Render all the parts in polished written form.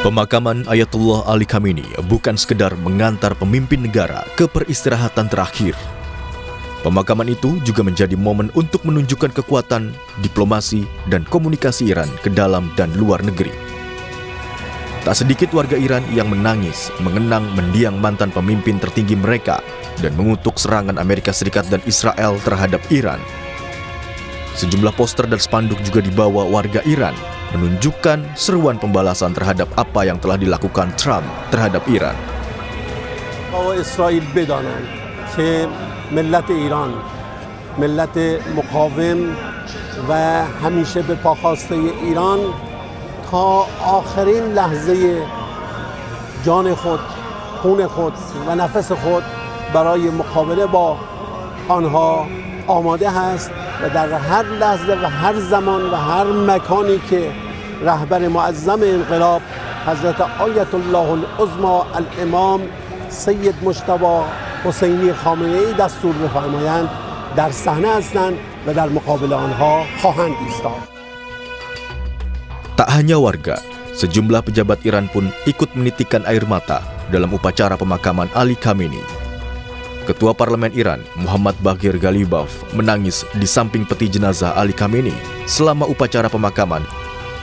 Pemakaman Ayatullah Ali Khamenei bukan sekedar mengantar pemimpin negara ke peristirahatan terakhir. Pemakaman itu juga menjadi momen untuk menunjukkan kekuatan, diplomasi, dan komunikasi Iran ke dalam dan luar negeri. Tak sedikit warga Iran yang menangis mengenang mendiang mantan pemimpin tertinggi mereka dan mengutuk serangan Amerika Serikat dan Israel terhadap Iran. Sejumlah poster dan spanduk juga dibawa warga Iran, menunjukkan seruan pembalasan terhadap apa yang telah dilakukan Trump terhadap Iran. bahwa Israel بدانند که ملت ایران ملت مقاوم و همیشه به پاخواسته ایران تا آخرین لحظه جان خود، خون خود و نفس خود برای مقابله با آنها آماده است و در هر لحظه و هر زمان و هر مکانی که رهبر معظم انقلاب حضرت آیت الله العظمی الامام سید مجتبی حسینی خامنه‌ای دستور بفرمایند در صحنه هستند و در مقابل آنها خواهند ایستاد. Tak hanya warga, sejumlah pejabat Iran pun ikut menitikkan air mata dalam upacara pemakaman Ali Khamenei. Ketua Parlemen Iran, Muhammad Baghir Ghalibaf, menangis di samping peti jenazah Ali Khamenei selama upacara pemakaman.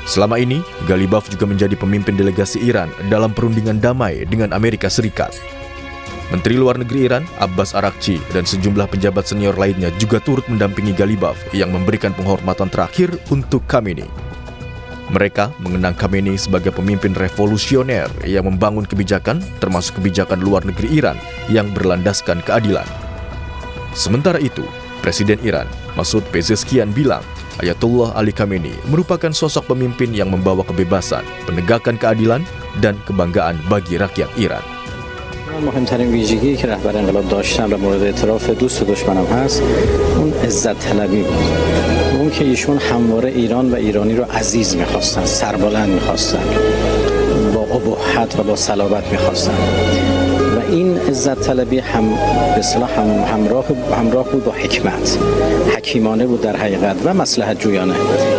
Selama ini, Ghalibaf juga menjadi pemimpin delegasi Iran dalam perundingan damai dengan Amerika Serikat. Menteri Luar Negeri Iran, Abbas Araghchi, dan sejumlah pejabat senior lainnya juga turut mendampingi Ghalibaf yang memberikan penghormatan terakhir untuk Khamenei. Mereka mengenang Khamenei sebagai pemimpin revolusioner yang membangun kebijakan, termasuk kebijakan luar negeri Iran yang berlandaskan keadilan. Sementara itu, Presiden Iran, Masoud Pezeshkian bilang, Ayatullah Ali Khamenei merupakan sosok pemimpin yang membawa kebebasan, penegakan keadilan, dan kebanggaan bagi rakyat Iran. مهمترین ویژگی که رهبر انقلاب داشتن و مورد اعتراف دوست و دشمنم هست اون عزت طلبی بود. اون که ایشون همواره ایران و ایرانی رو عزیز می‌خواستن، سربلند می‌خواستن، با ابهت و با صلابت می‌خواستن. و این عزت طلبی هم به اصطلاح همراه بود با حکمت. حکیمانه بود در حقیقت و مصلحت جویانه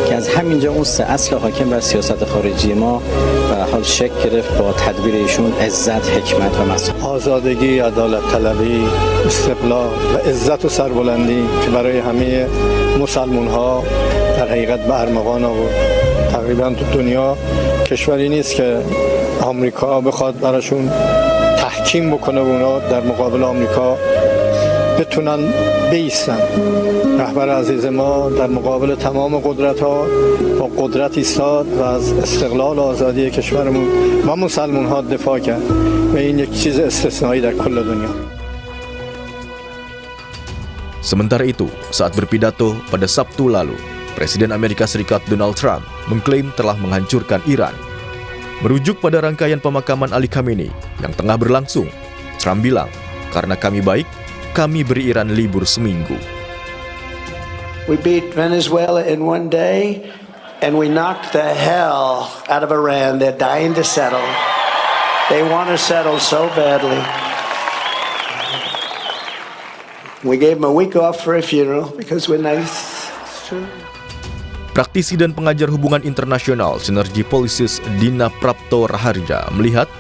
که از همینجا اون سه اصل حاکم بر سیاست خارجی ما به حال شکل گرفت با تدبیر ایشون عزت، حکمت و مصلحت. آزادگی، عدالت طلبی، استقلال و عزت و سربلندی که برای همه مسلمان ها در حقیقت به ارمغان آورد. تقریبا تو دنیا کشوری نیست که آمریکا بخواد براشون تحکیم بکنه و اونا در مقابل آمریکا بتونن بیستن. رهبر عزیز ما در مقابل تمام قدرت ها با قدرت ایستاد و از استقلال و آزادی کشورمون و مسلمان ها دفاع کرد و این یک چیز استثنایی در کل دنیا. Sementara itu, saat berpidato pada Sabtu lalu, Presiden Amerika Serikat Donald Trump mengklaim telah menghancurkan Iran. Merujuk pada rangkaian pemakaman Ali Khamenei yang tengah berlangsung, Trump bilang, karena kami baik, kami beri Iran libur seminggu. We beat Venezuela in one day, and we knocked the hell out of Iran. They're dying to settle. They want to settle so badly. We gave them a week off for a funeral because we're nice. Praktisi dan pengajar hubungan internasional Synergy Policies Dina Prapto Raharja melihat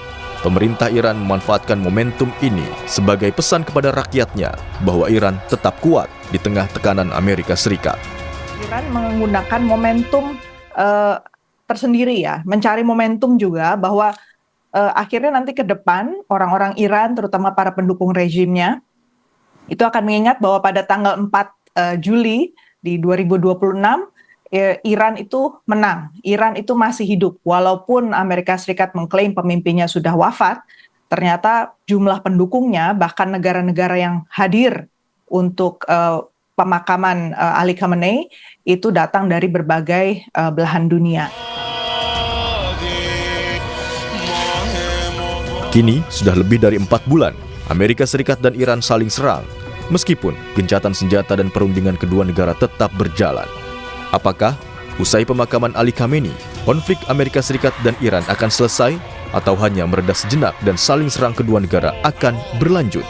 pemerintah Iran memanfaatkan momentum ini sebagai pesan kepada rakyatnya bahwa Iran tetap kuat di tengah tekanan Amerika Serikat. Iran menggunakan momentum tersendiri ya, mencari momentum juga bahwa akhirnya nanti ke depan orang-orang Iran, terutama para pendukung rejimnya, itu akan mengingat bahwa pada tanggal 4 Juli di 2026, Iran itu menang, Iran itu masih hidup. Walaupun Amerika Serikat mengklaim pemimpinnya sudah wafat, ternyata jumlah pendukungnya, bahkan negara-negara yang hadir untuk pemakaman Ali Khamenei, itu datang dari berbagai belahan dunia. Kini sudah lebih dari 4 bulan, Amerika Serikat dan Iran saling serang, meskipun gencatan senjata dan perundingan kedua negara tetap berjalan. Apakah usai pemakaman Ali Khamenei, konflik Amerika Serikat dan Iran akan selesai atau hanya mereda sejenak dan saling serang kedua negara akan berlanjut?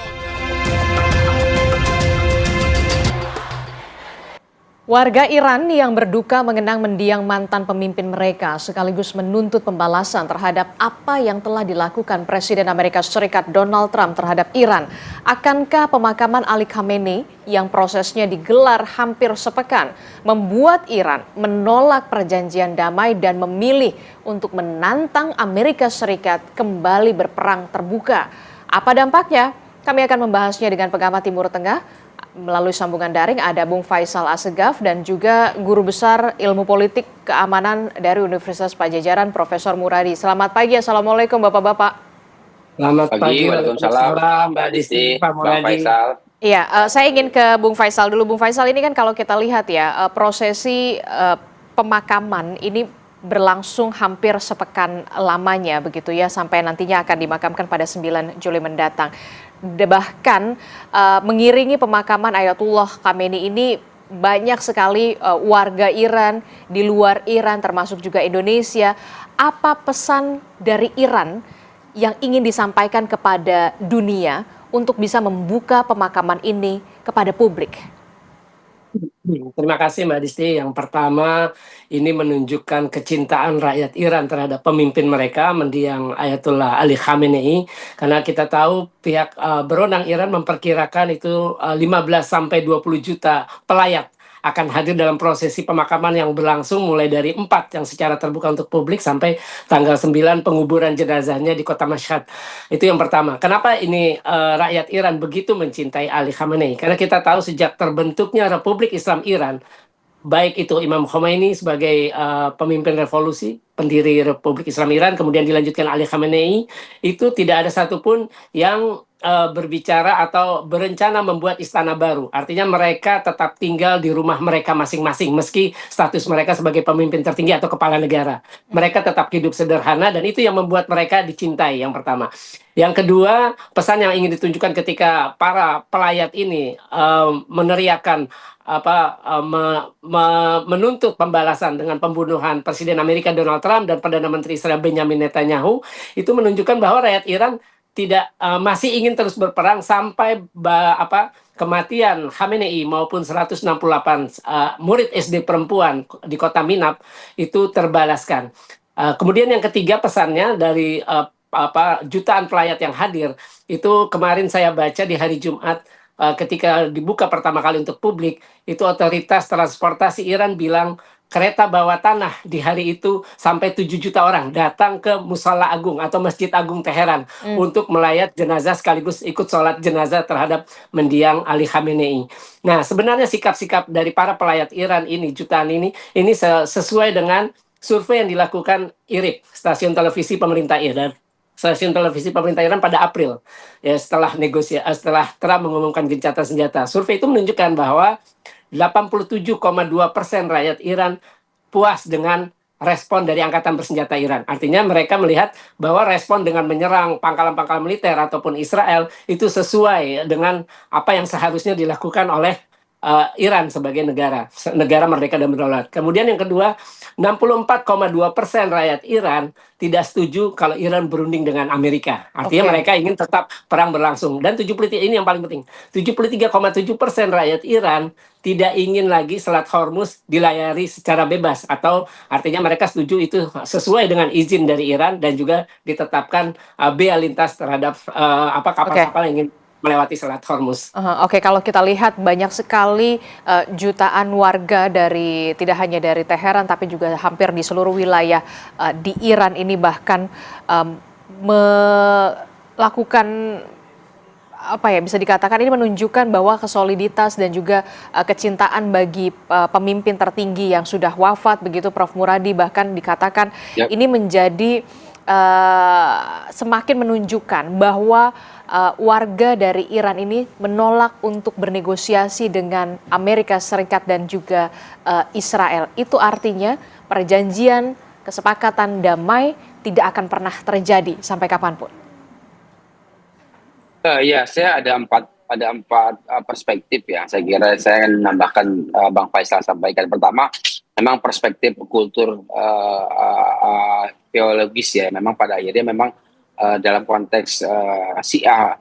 Warga Iran yang berduka mengenang mendiang mantan pemimpin mereka sekaligus menuntut pembalasan terhadap apa yang telah dilakukan Presiden Amerika Serikat Donald Trump terhadap Iran. Akankah pemakaman Ali Khamenei yang prosesnya digelar hampir sepekan membuat Iran menolak perjanjian damai dan memilih untuk menantang Amerika Serikat kembali berperang terbuka? Apa dampaknya? Kami akan membahasnya dengan pengamat Timur Tengah. Melalui sambungan daring ada Bung Faisal Assegaf dan juga Guru Besar Ilmu Politik Keamanan dari Universitas Padjadjaran Profesor Muradi. Selamat pagi, Assalamualaikum Bapak-Bapak. Selamat pagi, Waalaikumsalam, Mbak Disti, Pak Faisal. Iya, saya ingin ke Bung Faisal dulu. Bung Faisal, ini kan kalau kita lihat ya, prosesi pemakaman ini berlangsung hampir sepekan lamanya begitu ya, sampai nantinya akan dimakamkan pada 9 Juli mendatang. Bahkan mengiringi pemakaman Ayatullah Khamenei ini banyak sekali warga Iran, di luar Iran termasuk juga Indonesia. Apa pesan dari Iran yang ingin disampaikan kepada dunia untuk bisa membuka pemakaman ini kepada publik? Terima kasih Mbak Disti. Yang pertama, ini menunjukkan kecintaan rakyat Iran terhadap pemimpin mereka, mendiang Ayatullah Ali Khamenei. Karena kita tahu pihak berwenang Iran memperkirakan itu 15 sampai 20 juta pelayat akan hadir dalam prosesi pemakaman yang berlangsung mulai dari 4 yang secara terbuka untuk publik sampai tanggal 9 penguburan jenazahnya di kota Mashhad. Itu yang pertama. Kenapa ini rakyat Iran begitu mencintai Ali Khamenei? Karena kita tahu sejak terbentuknya Republik Islam Iran, baik itu Imam Khomeini sebagai pemimpin revolusi, pendiri Republik Islam Iran, kemudian dilanjutkan Ali Khamenei, itu tidak ada satupun yang berbicara atau berencana membuat istana baru. Artinya mereka tetap tinggal di rumah mereka masing-masing, meski status mereka sebagai pemimpin tertinggi atau kepala negara. Mereka tetap hidup sederhana dan itu yang membuat mereka dicintai, yang pertama. Yang kedua, pesan yang ingin ditunjukkan ketika para pelayat ini meneriakan menuntut pembalasan dengan pembunuhan Presiden Amerika Donald Trump dan Perdana Menteri Israel Benjamin Netanyahu, itu menunjukkan bahwa rakyat Iran tidak masih ingin terus berperang sampai kematian Khamenei maupun 168 murid SD perempuan di kota Minab itu terbalaskan. Kemudian yang ketiga, pesannya dari jutaan pelayat yang hadir itu kemarin saya baca di hari Jumat ketika dibuka pertama kali untuk publik, itu otoritas transportasi Iran bilang kereta bawah tanah di hari itu sampai 7 juta orang datang ke Musala Agung atau Masjid Agung Teheran untuk melayat jenazah sekaligus ikut sholat jenazah terhadap mendiang Ali Khamenei. Nah, sebenarnya sikap-sikap dari para pelayat Iran ini, jutaan ini sesuai dengan survei yang dilakukan IRIB, stasiun televisi pemerintah Iran. Stasiun televisi pemerintah Iran pada April, ya setelah Trump mengumumkan gencatan senjata. Survei itu menunjukkan bahwa 87,2% rakyat Iran puas dengan respon dari angkatan bersenjata Iran. Artinya mereka melihat bahwa respon dengan menyerang pangkalan-pangkalan militer ataupun Israel itu sesuai dengan apa yang seharusnya dilakukan oleh Iran sebagai negara merdeka dan berdaulat. Kemudian yang kedua, 64,2% rakyat Iran tidak setuju kalau Iran berunding dengan Amerika. Artinya mereka ingin tetap perang berlangsung. Dan 73, ini yang paling penting, 73,7% rakyat Iran tidak ingin lagi Selat Hormuz dilayari secara bebas, atau artinya mereka setuju itu sesuai dengan izin dari Iran dan juga ditetapkan bea lintas terhadap kapal-kapal yang ingin melewati Selat Hormuz. Oke, kalau kita lihat banyak sekali jutaan warga dari tidak hanya dari Teheran tapi juga hampir di seluruh wilayah di Iran ini bahkan melakukan bisa dikatakan ini menunjukkan bahwa kesoliditas dan juga kecintaan bagi pemimpin tertinggi yang sudah wafat begitu, Prof. Muradi, bahkan dikatakan ini menjadi semakin menunjukkan bahwa warga dari Iran ini menolak untuk bernegosiasi dengan Amerika Serikat dan juga Israel. Itu artinya perjanjian kesepakatan damai tidak akan pernah terjadi sampai kapanpun. Ya, saya ada empat perspektif ya. Saya kira saya akan menambahkan Bang Faisal sampaikan. Pertama, memang perspektif kultur teologis ya. Memang pada akhirnya memang dalam konteks Syiah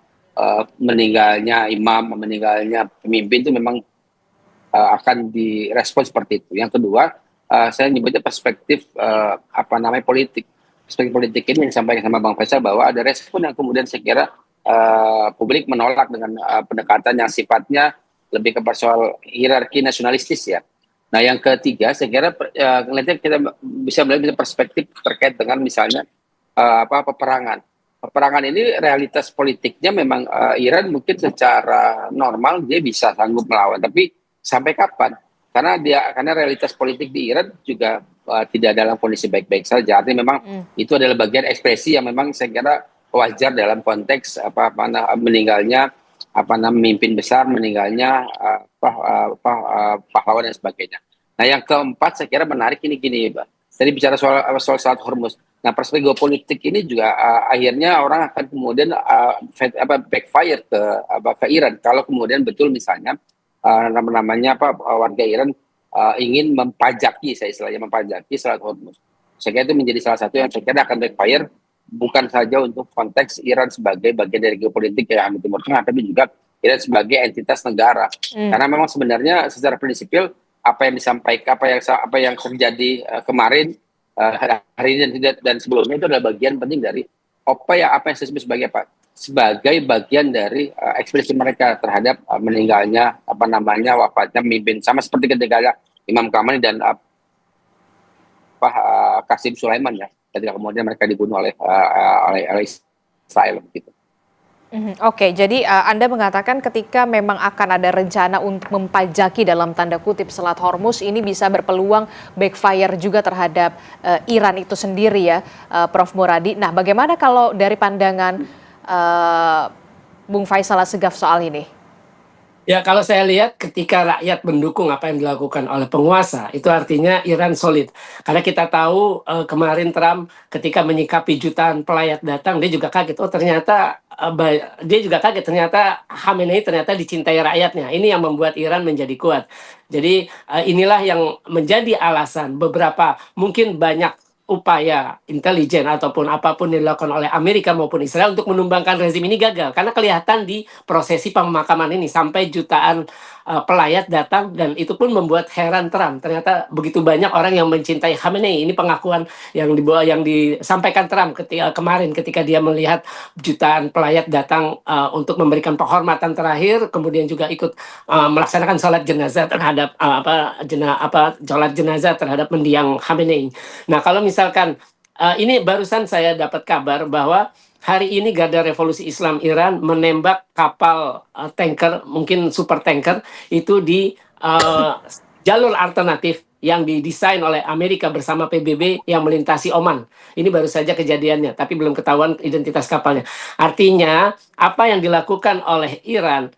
meninggalnya imam, meninggalnya pemimpin itu memang akan direspon seperti itu. Yang kedua, saya nyebutnya perspektif politik. Perspektif politik ini yang disampaikan sama Bang Faisal bahwa ada respon yang kemudian saya kira publik menolak dengan pendekatan yang sifatnya lebih kepada soal hierarki nasionalistis ya. Nah, yang ketiga, saya kira kita bisa melihat perspektif terkait dengan misalnya peperangan. Peperangan ini realitas politiknya memang Iran mungkin secara normal dia bisa sanggup melawan, tapi sampai kapan? Karena realitas politik di Iran juga tidak dalam kondisi baik-baik saja. Artinya memang itu adalah bagian ekspresi yang memang saya kira wajar dalam konteks meninggalnya pemimpin besar, meninggalnya pahlawan dan sebagainya. Nah, yang keempat saya kira menarik ini gini, Pak. Tadi bicara soal Selat Hormuz. Nah, perspektif geopolitik ini juga akhirnya orang akan kemudian backfire ke Iran kalau kemudian betul misalnya warga Iran ingin mempajaki, saya istilahnya mempajaki Selat Hormuz. Saya kira itu menjadi salah satu yang saya kira akan backfire bukan saja untuk konteks Iran sebagai bagian dari geopolitik yang Timur Tengah, tapi juga Iran sebagai entitas negara. Karena memang sebenarnya secara prinsipil apa yang disampaikan, apa yang terjadi kemarin, hari ini dan sebelumnya itu adalah bagian penting dari apa yang saya sebut sebagai bagian dari ekspresi mereka terhadap meninggalnya wafatnya pemimpin, sama seperti ketika Imam Khamenei dan Qasim Sulaiman ya, ketika kemudian mereka dibunuh oleh Israel begitu. Oke, jadi Anda mengatakan ketika memang akan ada rencana untuk mempajaki dalam tanda kutip Selat Hormuz, ini bisa berpeluang backfire juga terhadap Iran itu sendiri ya, Prof. Muradi. Nah, bagaimana kalau dari pandangan Bung Faisal Assegaf soal ini? Ya, kalau saya lihat ketika rakyat mendukung apa yang dilakukan oleh penguasa, itu artinya Iran solid. Karena kita tahu kemarin Trump ketika menyikapi jutaan pelayat datang, dia juga kaget. Oh, ternyata Khamenei ternyata dicintai rakyatnya. Ini yang membuat Iran menjadi kuat. Jadi inilah yang menjadi alasan beberapa, mungkin banyak upaya intelijen ataupun apapun yang dilakukan oleh Amerika maupun Israel untuk menumbangkan rezim ini gagal. Karena kelihatan di prosesi pemakaman ini sampai jutaan pelayat datang, dan itu pun membuat heran Trump. Ternyata begitu banyak orang yang mencintai Khamenei. Ini pengakuan yang disampaikan Trump kemarin ketika dia melihat jutaan pelayat datang untuk memberikan penghormatan terakhir, kemudian juga ikut melaksanakan sholat jenazah terhadap sholat jenazah terhadap mendiang Khamenei. Nah, kalau misalkan ini barusan saya dapat kabar bahwa hari ini Garda Revolusi Islam Iran menembak kapal tanker, mungkin super tanker, itu di jalur alternatif yang didesain oleh Amerika bersama PBB yang melintasi Oman. Ini baru saja kejadiannya, tapi belum ketahuan identitas kapalnya. Artinya, apa yang dilakukan oleh Iran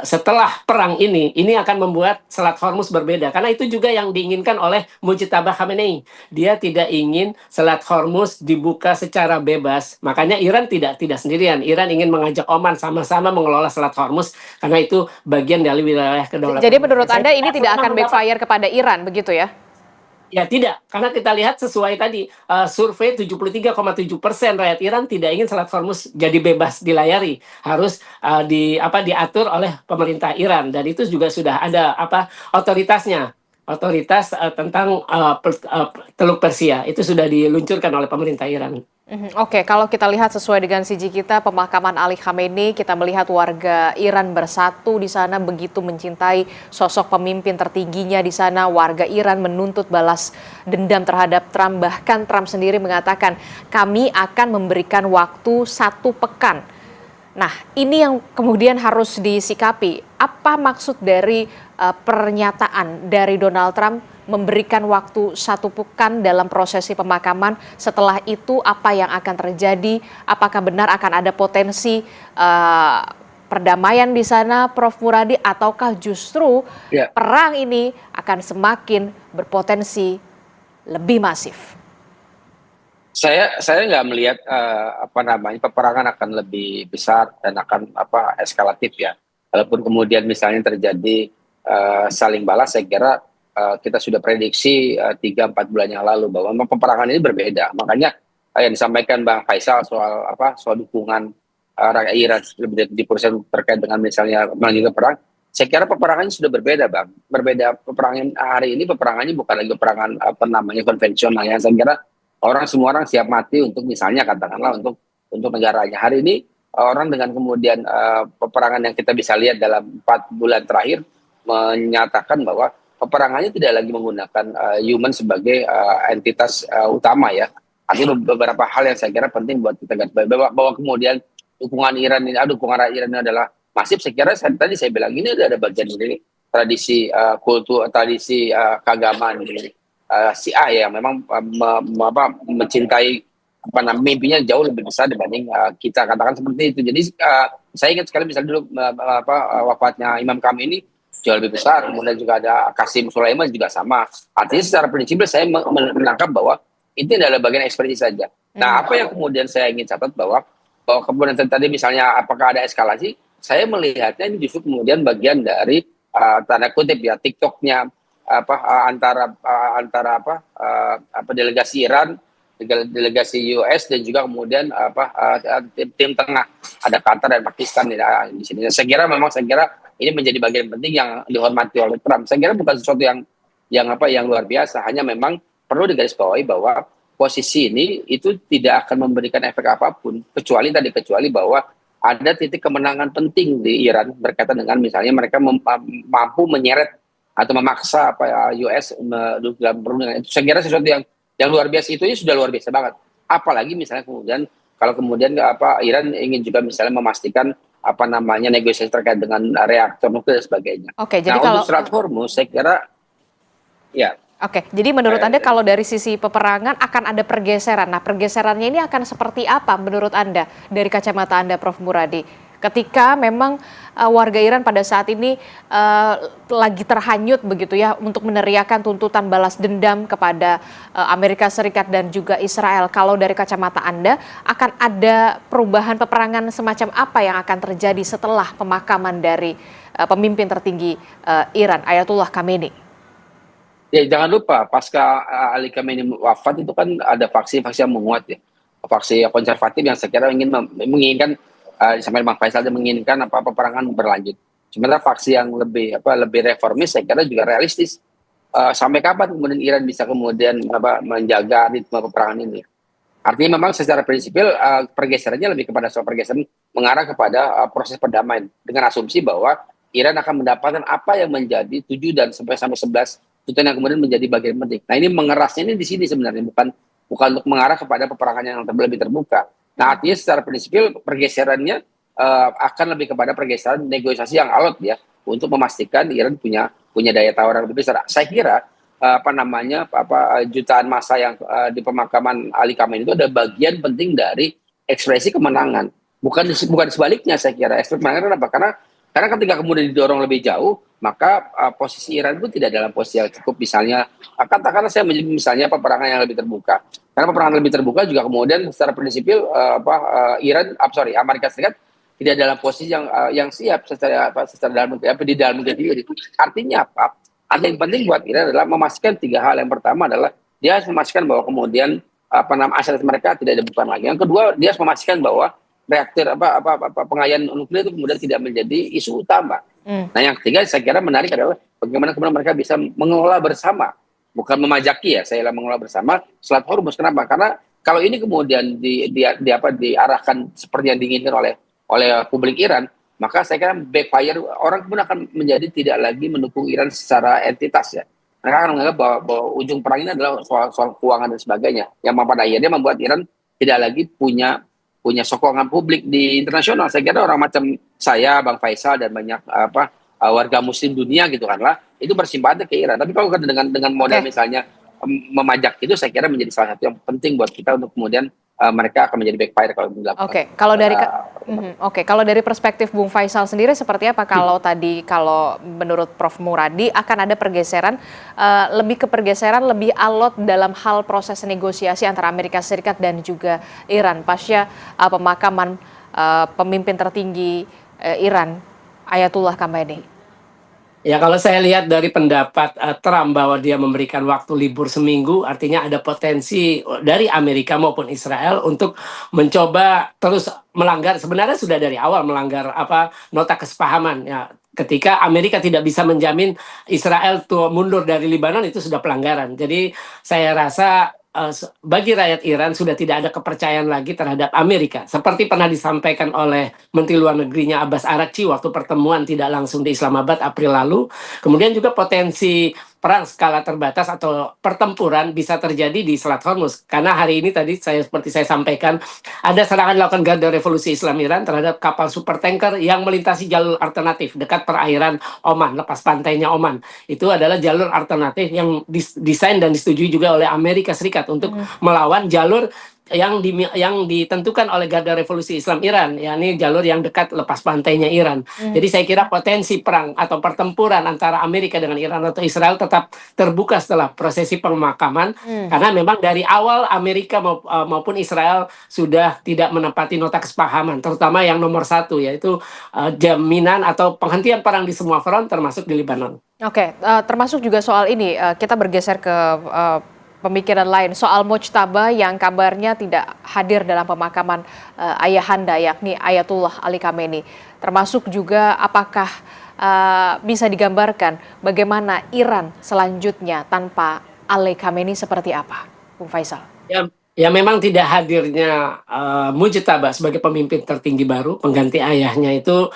setelah perang ini akan membuat Selat Hormuz berbeda, karena itu juga yang diinginkan oleh Mujtaba Khamenei. Dia tidak ingin Selat Hormuz dibuka secara bebas, makanya Iran tidak sendirian. Iran ingin mengajak Oman sama-sama mengelola Selat Hormuz karena itu bagian dari wilayah kedaulatan. Jadi menurut Anda ini tidak akan backfire kepada Iran, begitu ya? Ya tidak, karena kita lihat sesuai tadi survei 73,7% rakyat Iran tidak ingin Selat Hormuz jadi bebas dilayari, harus diatur oleh pemerintah Iran, dan itu juga sudah ada otoritasnya, otoritas tentang Teluk Persia itu sudah diluncurkan oleh pemerintah Iran. Oke, kalau kita lihat sesuai dengan CG kita, pemakaman Ali Khamenei, kita melihat warga Iran bersatu di sana, begitu mencintai sosok pemimpin tertingginya di sana. Warga Iran menuntut balas dendam terhadap Trump. Bahkan Trump sendiri mengatakan, kami akan memberikan waktu 1 pekan. Nah, ini yang kemudian harus disikapi. Apa maksud dari pernyataan dari Donald Trump memberikan waktu 1 pekan dalam prosesi pemakaman? Setelah itu apa yang akan terjadi? Apakah benar akan ada potensi perdamaian di sana, Prof. Muradi, ataukah justru perang ini akan semakin berpotensi lebih masif? Saya nggak melihat peperangan akan lebih besar dan akan eskalatif ya. Walaupun kemudian misalnya terjadi saling balas, saya kira kita sudah prediksi 3-4 bulan yang lalu bahwa memang peperangan ini berbeda. Makanya yang disampaikan Bang Faisal soal dukungan rakyat Iran lebih dari 70% terkait dengan misalnya melanjutkan perang, saya kira peperangannya sudah berbeda, Bang. Berbeda peperangan hari ini, peperangannya bukan lagi peperangan konvensional ya. Saya kira semua orang siap mati untuk misalnya katakanlah untuk negaranya. Hari ini orang dengan kemudian peperangan yang kita bisa lihat dalam 4 bulan terakhir menyatakan bahwa peperangannya tidak lagi menggunakan human sebagai entitas utama ya. Artinya beberapa hal yang saya kira penting buat kita garis bawahi bahwa kemudian dukungan Iran ini adalah masif. Saya kira tadi saya bilang ini ada bagian dari tradisi kultur, tradisi keagamaan Syiah yang memang mencintai mimpinya jauh lebih besar dibanding kita, katakan seperti itu. Jadi saya ingat sekali misalnya dulu wafatnya Imam Khomeini jauh lebih besar, kemudian juga ada Qasim Sulaiman juga sama. Artinya secara prinsipil saya menangkap bahwa itu adalah bagian ekspresi saja. Nah, apa yang kemudian saya ingin catat bahwa kemudian tadi misalnya apakah ada eskalasi, saya melihatnya ini justru kemudian bagian dari tanda kutip ya TikToknya antara delegasi Iran, delegasi US dan juga kemudian tim tengah ada Qatar dan Pakistan di sini. Saya kira ini menjadi bagian penting yang dihormati oleh Trump. Saya kira bukan sesuatu yang luar biasa, hanya memang perlu digarisbawahi bahwa posisi ini itu tidak akan memberikan efek apapun kecuali bahwa ada titik kemenangan penting di Iran berkaitan dengan misalnya mereka mampu menyeret atau memaksa US dalam perundingan itu. Saya kira sesuatu yang luar biasa, itu sudah luar biasa banget. Apalagi misalnya kalau kemudian Iran ingin juga misalnya memastikan negosiasi terkait dengan reaktor nuklir dan sebagainya. Oke, jadi untuk Selat Hormuz saya kira ya. Oke, jadi menurut Anda kalau dari sisi peperangan akan ada pergeseran. Nah, pergeserannya ini akan seperti apa menurut Anda dari kacamata Anda, Prof. Muradi? Ketika memang warga Iran pada saat ini lagi terhanyut begitu ya untuk meneriakan tuntutan balas dendam kepada Amerika Serikat dan juga Israel. Kalau dari kacamata Anda akan ada perubahan peperangan semacam apa yang akan terjadi setelah pemakaman dari pemimpin tertinggi Iran, Ayatullah Khamenei? Ya, jangan lupa pasca Ali Khamenei wafat itu kan ada faksi-faksi yang menguat ya, faksi konservatif yang saya kira menginginkan sampai Bang Faisal menginginkan peperangan berlanjut. Sementara faksi yang lebih reformis saya kira juga realistis. Sampai kapan kemudian Iran bisa kemudian menjaga ritme peperangan ini? Artinya memang secara prinsipil pergeserannya lebih kepada soal pergeseran mengarah kepada proses perdamaian dengan asumsi bahwa Iran akan mendapatkan apa yang menjadi 7 dan sampai 11 tuntutan yang kemudian menjadi bagian penting. Nah, ini mengerasnya ini di sini sebenarnya, bukan untuk mengarah kepada peperangan yang lebih terbuka. Nah, artinya secara prinsipil pergeserannya akan lebih kepada pergeseran negosiasi yang alot ya, untuk memastikan Iran punya daya tawar yang lebih besar. Saya kira jutaan massa yang di pemakaman Ali Khamenei itu ada bagian penting dari ekspresi kemenangan. Bukan sebaliknya, saya kira ekspresi kemenangan apa? Karena ketika kemudian didorong lebih jauh, maka posisi Iran itu tidak dalam posisi yang cukup, misalnya katakanlah saya menyebut misalnya peperangan yang lebih terbuka. Karena peperangan lebih terbuka juga kemudian secara prinsipil Amerika Serikat tidak dalam posisi yang siap secara di dalam negeri. Artinya apa? Yang penting buat Iran adalah memastikan 3 hal. Yang pertama adalah dia harus memastikan bahwa kemudian aset mereka tidak dibuka lagi. Yang kedua, dia harus memastikan bahwa reaktor pengayaan nuklir itu kemudian tidak menjadi isu utama. Nah, yang ketiga saya kira menarik adalah bagaimana kemudian mereka bisa mengelola bersama, bukan memajaki ya, saya mengelola bersama Selat Hormuz. Kenapa? Karena kalau ini kemudian diarahkan seperti yang diinginkan oleh publik Iran, maka saya kira backfire, orang kemudian akan menjadi tidak lagi mendukung Iran secara entitas ya. Mereka akan menganggap bahwa ujung perang ini adalah soal keuangan dan sebagainya, yang pada akhirnya membuat Iran tidak lagi punya sokongan publik di internasional. Saya kira orang macam saya, Bang Faisal dan banyak warga muslim dunia gitu kan lah, itu bersimpati ke Iran. Tapi kalau dengan model misalnya memajak itu, saya kira menjadi salah satu yang penting buat kita untuk kemudian mereka akan menjadi backfire kalau dilakukan. Kalau dari perspektif Bung Faisal sendiri seperti apa? Kalau menurut Prof. Muradi akan ada pergeseran, lebih alot dalam hal proses negosiasi antara Amerika Serikat dan juga Iran pasca pemakaman pemimpin tertinggi Iran, Ayatullah Khamenei. Ya, kalau saya lihat dari pendapat Trump bahwa dia memberikan waktu libur seminggu, artinya ada potensi dari Amerika maupun Israel untuk mencoba terus melanggar, sebenarnya sudah dari awal melanggar nota kesepahaman ya, ketika Amerika tidak bisa menjamin Israel tuh mundur dari Lebanon, itu sudah pelanggaran. Jadi saya rasa bagi rakyat Iran sudah tidak ada kepercayaan lagi terhadap Amerika. Seperti pernah disampaikan oleh Menteri Luar Negerinya Abbas Araghchi waktu pertemuan tidak langsung di Islamabad April lalu. Kemudian juga potensi perang skala terbatas atau pertempuran bisa terjadi di Selat Hormuz. Karena hari ini tadi seperti saya sampaikan, ada serangan dilakukan Garda Revolusi Islam Iran terhadap kapal supertanker yang melintasi jalur alternatif dekat perairan Oman, lepas pantainya Oman. Itu adalah jalur alternatif yang didesain dan disetujui juga oleh Amerika Serikat untuk melawan jalur yang ditentukan oleh Garda Revolusi Islam Iran, yakni jalur yang dekat lepas pantainya Iran. Jadi saya kira potensi perang atau pertempuran antara Amerika dengan Iran atau Israel tetap terbuka setelah prosesi pemakaman, karena memang dari awal Amerika maupun Israel sudah tidak menepati nota kesepahaman, terutama yang nomor 1, yaitu jaminan atau penghentian perang di semua front termasuk di Lebanon. Oke, termasuk juga soal ini, kita bergeser ke pemikiran lain soal Mojtaba yang kabarnya tidak hadir dalam pemakaman ayahanda yakni Ayatullah Ali Khamenei. Termasuk juga apakah bisa digambarkan bagaimana Iran selanjutnya tanpa Ali Khamenei seperti apa, Bung Faisal? Ya memang tidak hadirnya Mujtaba sebagai pemimpin tertinggi baru, pengganti ayahnya itu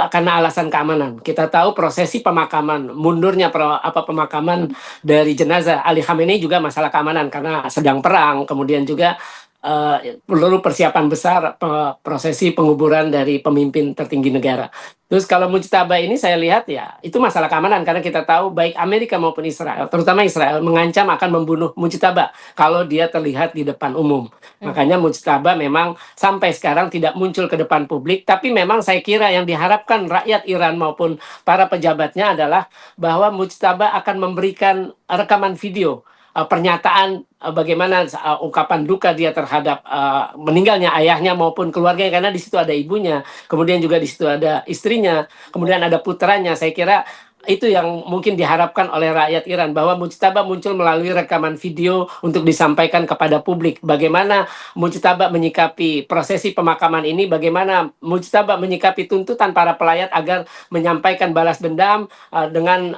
karena alasan keamanan. Kita tahu prosesi pemakaman, mundurnya pemakaman dari jenazah Ali Khamenei juga masalah keamanan karena sedang perang, kemudian juga perlu persiapan besar prosesi penguburan dari pemimpin tertinggi negara. Terus kalau Mujtaba ini saya lihat ya itu masalah keamanan karena kita tahu baik Amerika maupun Israel, terutama Israel mengancam akan membunuh Mujtaba kalau dia terlihat di depan umum. Makanya Mujtaba memang sampai sekarang tidak muncul ke depan publik, tapi memang saya kira yang diharapkan rakyat Iran maupun para pejabatnya adalah bahwa Mujtaba akan memberikan rekaman video pernyataan bagaimana ungkapan duka dia terhadap meninggalnya ayahnya maupun keluarganya, karena di situ ada ibunya, kemudian juga di situ ada istrinya, kemudian ada putranya. Saya kira itu yang mungkin diharapkan oleh rakyat Iran, bahwa Mujtaba muncul melalui rekaman video untuk disampaikan kepada publik bagaimana Mujtaba menyikapi prosesi pemakaman ini, bagaimana Mujtaba menyikapi tuntutan para pelayat agar menyampaikan balas dendam dengan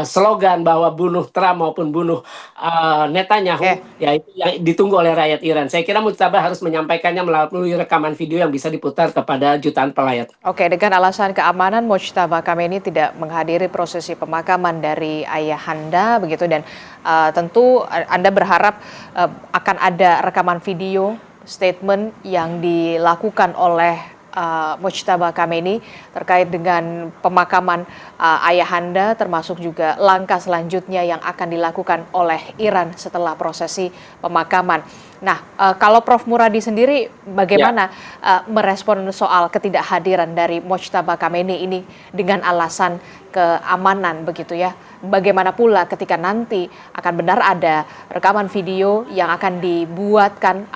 slogan bahwa bunuh Trump maupun bunuh Netanyahu. Ya itu yang ditunggu oleh rakyat Iran. Saya kira Mujtaba harus menyampaikannya melalui rekaman video yang bisa diputar kepada jutaan pelayat. Oke, dengan alasan keamanan Mojtaba Khamenei tidak menghadiri prosesi pemakaman dari ayahanda begitu, dan tentu Anda berharap akan ada rekaman video statement yang dilakukan oleh Mojtaba Khamenei terkait dengan pemakaman ayahanda, termasuk juga langkah selanjutnya yang akan dilakukan oleh Iran setelah prosesi pemakaman. Nah, kalau Prof. Muradi sendiri bagaimana merespon soal ketidakhadiran dari Mojtaba Khamenei ini dengan alasan keamanan begitu ya? Bagaimana pula ketika nanti akan benar ada rekaman video yang akan dibuatkan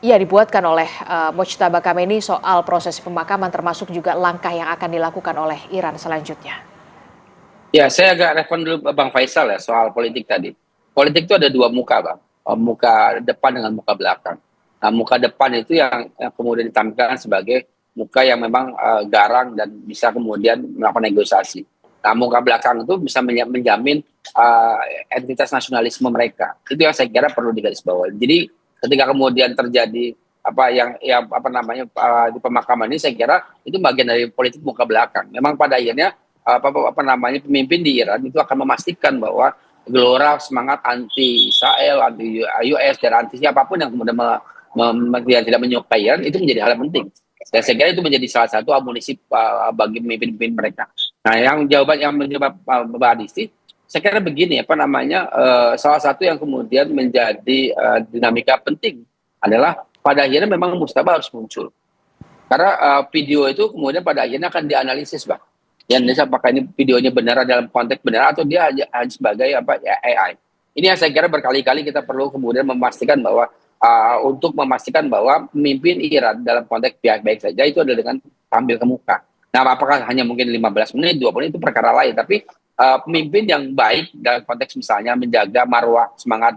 dibuatkan oleh Mojtaba Khamenei soal proses pemakaman, termasuk juga langkah yang akan dilakukan oleh Iran selanjutnya? Ya, saya agak respon dulu Bang Faisal ya soal politik tadi. Politik itu ada dua muka, Bang. Muka depan dengan muka belakang. Nah, muka depan itu yang kemudian ditampilkan sebagai muka yang memang garang dan bisa kemudian melakukan negosiasi. Nah, muka belakang itu bisa menjamin entitas nasionalisme mereka. Itu yang saya kira perlu digarisbawahi. Jadi ketika kemudian terjadi di pemakaman ini, saya kira itu bagian dari politik muka belakang. Memang pada akhirnya pemimpin di Iran itu akan memastikan bahwa gelora semangat anti Israel, anti US dan anti siapapun yang kemudian yang tidak menyukai Iran itu menjadi hal yang penting. Dan saya kira itu menjadi salah satu amunisi bagi pemimpin mereka. Nah, yang jawaban yang menjawab Mbak Adisti, saya kira begini, salah satu yang kemudian menjadi dinamika penting adalah pada akhirnya memang Mujtaba harus muncul. Karena video itu kemudian pada akhirnya akan dianalisis, Bang. Yang apakah ini videonya benar dalam konteks benar atau dia hanya sebagai AI. Ini yang saya kira berkali-kali kita perlu kemudian memastikan bahwa untuk memastikan bahwa pemimpin Iran dalam konteks baik saja itu adalah dengan tampil ke muka. Nah, apakah hanya mungkin 15 menit, 20 menit itu perkara lain, tapi pemimpin yang baik dalam konteks misalnya menjaga marwah semangat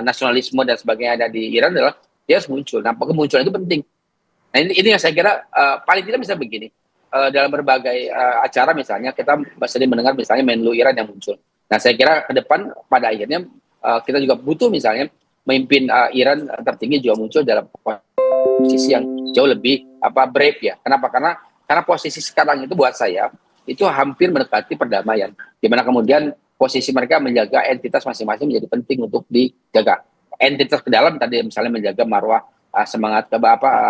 nasionalisme dan sebagainya ada di Iran adalah dia harus muncul. Nah, kemunculan itu penting. Nah, ini yang saya kira paling tidak bisa begini. dalam berbagai acara misalnya kita sering mendengar misalnya Menlu Iran yang muncul. Nah saya kira ke depan pada akhirnya kita juga butuh misalnya memimpin Iran tertinggi juga muncul dalam posisi yang jauh lebih brave ya. Kenapa? Karena posisi sekarang itu buat saya itu hampir mendekati perdamaian. Di mana kemudian posisi mereka menjaga entitas masing-masing menjadi penting untuk dijaga. Entitas ke dalam tadi misalnya menjaga marwah semangat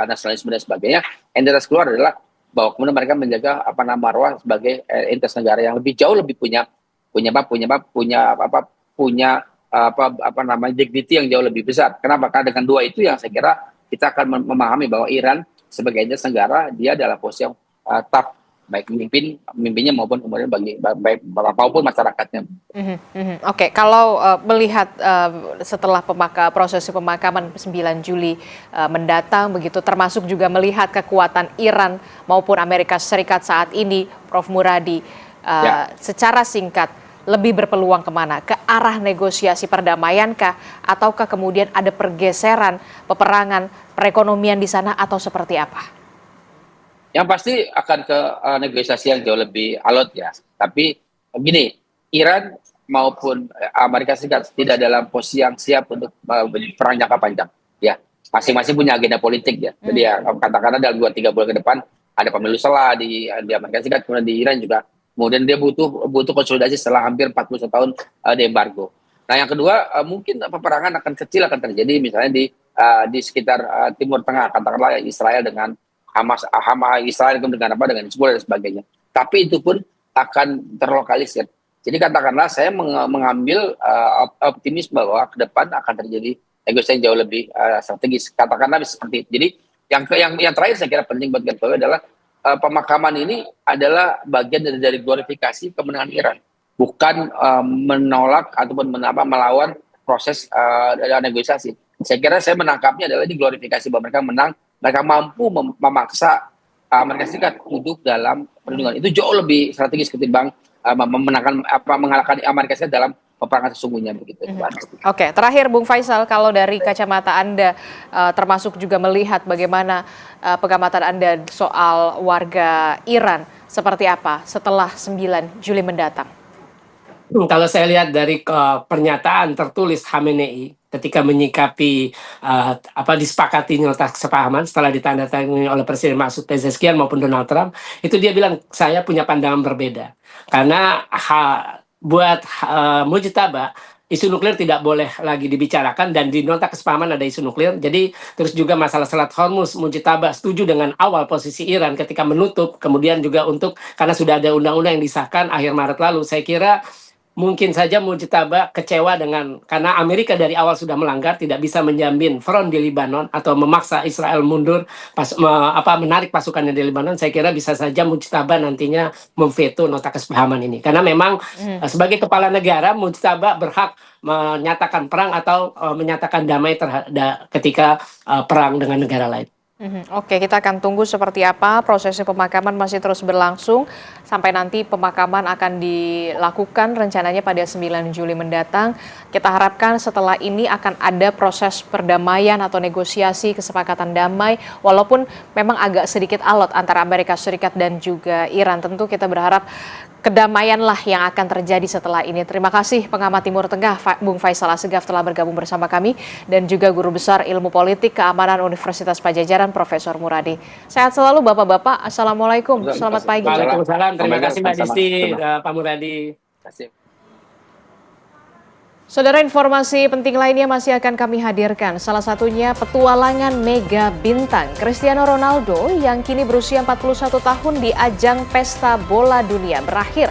nasionalisme dan sebagainya. Entitas keluar adalah bahwa kemudian mereka menjaga marwah sebagai entitas negara yang lebih jauh lebih punya dignity yang jauh lebih besar. Kenapa? Karena dengan dua itu yang saya kira kita akan memahami bahwa Iran sebagai entitas negara dia adalah posisi yang tough, baik pemimpinnya maupun kemudian maupun masyarakatnya. Oke, kalau melihat setelah prosesi pemakaman 9 Juli mendatang begitu, termasuk juga melihat kekuatan Iran maupun Amerika Serikat saat ini, Prof. Muradi, secara singkat lebih berpeluang kemana? Ke arah negosiasi perdamaian kah? Ataukah kemudian ada pergeseran, peperangan, perekonomian di sana atau seperti apa? Yang pasti akan ke negosiasi yang jauh lebih alot ya. Tapi begini, Iran maupun Amerika Serikat tidak dalam posisi yang siap untuk perang jangka panjang. Ya, masing-masing punya agenda politik ya. Jadi ya katakanlah dalam 2-3 bulan ke depan ada pemilu selah di Amerika Serikat, kemudian di Iran juga. Kemudian dia butuh konsolidasi setelah hampir 41 tahun di embargo. Nah yang kedua mungkin peperangan akan terjadi misalnya di sekitar Timur Tengah, katakanlah Israel dengan Hamas Israel dengan Hezbollah dan sebagainya. Tapi itu pun akan terlokalisir. Jadi katakanlah saya mengambil optimis bahwa ke depan akan terjadi negosiasi yang jauh lebih strategis. Katakanlah seperti itu. Jadi yang terakhir saya kira penting buat kita adalah pemakaman ini adalah bagian dari glorifikasi kemenangan Iran, bukan menolak ataupun melawan proses negosiasi. Saya kira saya menangkapnya adalah di glorifikasi bahwa mereka menang. Mereka mampu memaksa Amerika Serikat duduk dalam perlindungan. Itu jauh lebih strategis ketimbang mengalahkan Amerika Serikat dalam peperangan sesungguhnya begitu. Oke, terakhir Bung Faisal, kalau dari kacamata Anda termasuk juga melihat bagaimana pengamatan Anda soal warga Iran seperti apa setelah 9 Juli mendatang? Kalau saya lihat dari pernyataan tertulis Khamenei ketika menyikapi disepakati nota kesepahaman setelah ditandatangani oleh Presiden Masoud Pezeshkian maupun Donald Trump, itu dia bilang saya punya pandangan berbeda. Karena buat Mujtaba isu nuklir tidak boleh lagi dibicarakan dan di nota kesepahaman ada isu nuklir. Jadi terus juga masalah Selat Hormuz, Mujtaba setuju dengan awal posisi Iran ketika menutup, kemudian juga karena sudah ada undang-undang yang disahkan akhir Maret lalu. Saya kira mungkin saja Mujtaba kecewa karena Amerika dari awal sudah melanggar, tidak bisa menjamin front di Lebanon atau memaksa Israel mundur menarik pasukannya di Lebanon. Saya kira bisa saja Mujtaba nantinya memveto nota kesepahaman ini. Karena memang sebagai kepala negara Mujtaba berhak menyatakan perang atau menyatakan damai ketika perang dengan negara lain. Oke, kita akan tunggu seperti apa. Prosesi pemakaman masih terus berlangsung sampai nanti pemakaman akan dilakukan rencananya pada 9 Juli mendatang. Kita harapkan setelah ini akan ada proses perdamaian atau negosiasi kesepakatan damai, walaupun memang agak sedikit alot antara Amerika Serikat dan juga Iran. Tentu kita berharap kedamaianlah yang akan terjadi setelah ini. Terima kasih pengamat Timur Tengah Bung Faisal Assegaf telah bergabung bersama kami, dan juga Guru Besar Ilmu Politik Keamanan Universitas Padjadjaran Profesor Muradi. Sehat selalu Bapak-bapak. Assalamualaikum. Selamat pagi. Waalaikumsalam. Terima kasih Mbak Disti, Pak Muradi. Terima kasih. Saudara, informasi penting lainnya masih akan kami hadirkan. Salah satunya petualangan mega bintang Cristiano Ronaldo yang kini berusia 41 tahun di ajang pesta bola dunia berakhir